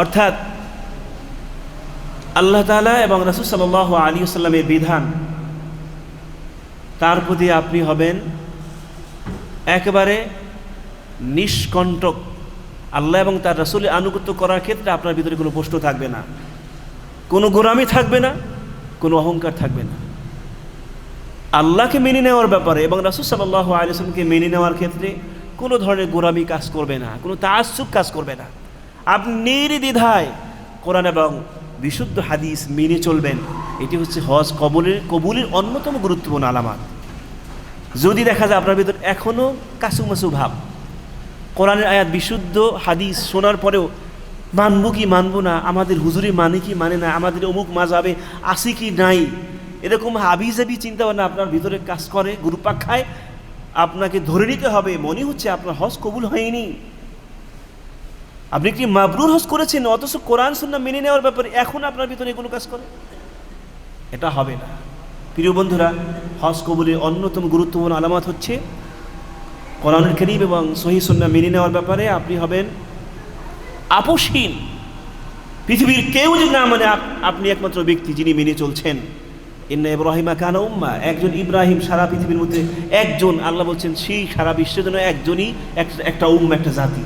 অর্থাৎ আল্লাহ তাআলা এবং রাসূল সাল্লাল্লাহু আলাইহি ওয়াসাল্লামের বিধান, তার প্রতি আপনি হবেন একেবারে নিষ্কণ্টক। আল্লাহ এবং তার রাসূলের আনুগত্য করার ক্ষেত্রে আপনার ভিতরে কোনো প্রশ্ন থাকবে না, কোনো গোঁড়ামি থাকবে না, কোনো অহংকার থাকবে না। আল্লাহকে মেনে নেওয়ার ব্যাপারে এবং রাসূল সাল্লাল্লাহু আলাইহি ওয়াসাল্লামকে মেনে নেওয়ার ক্ষেত্রে কোনো ধরনের গোঁড়ামি কাজ করবে না, কোনো তাআসসুব কাজ করবে না। আপনি নির্দ্বিধায় কোরআন এবং বিশুদ্ধ হাদিস মেনে চলবেন। এটি হচ্ছে হজ কবুলের অন্যতম গুরুত্বপূর্ণ আলামত। যদি দেখা যায় আপনার ভিতর এখনও কাসুমাসু ভাব, কোরআনের আয়াত বিশুদ্ধ হাদিস শোনার পরেও মানবো কি মানবো না, আমাদের হুজুরি মানে কি মানে না, আমাদের অমুক মাযহাবে আসি কি নাই, এরকম হাবিজাবি চিন্তাভাবনা আপনার ভিতরে কাজ করে, ঘুরপাক খায়, আপনাকে ধরে নিতে হবে মনে হচ্ছে আপনার হজ কবুল হয়নি। আপনি কি মাবরুর হজ করেছেন, অথচ কোরআন সুন্নাহ মেনে নেওয়ার ব্যাপারে এখন আপনার ভিতরে এগুলো কাজ করে, এটা হবে না। প্রিয় বন্ধুরা, হজ কবুলের অন্যতম গুরুত্বপূর্ণ আলামত হচ্ছে কোরআনুল কারীম এবং সহিহ সুন্নাহ মেনে নেওয়ার ব্যাপারে আপনি হবেন আপোষহীন। পৃথিবীর কেউ যদি না মানে আপনি একমাত্র ব্যক্তি যিনি মেনে চলছেন। ইন্না ইব্রাহিমা কানা উম্মাহ, একজন ইব্রাহিম সারা পৃথিবীর মধ্যে একজন, আল্লাহ বলছেন সেই সারা বিশ্বের জন্য একজনই, একটা উম্মাহ, একটা জাতি।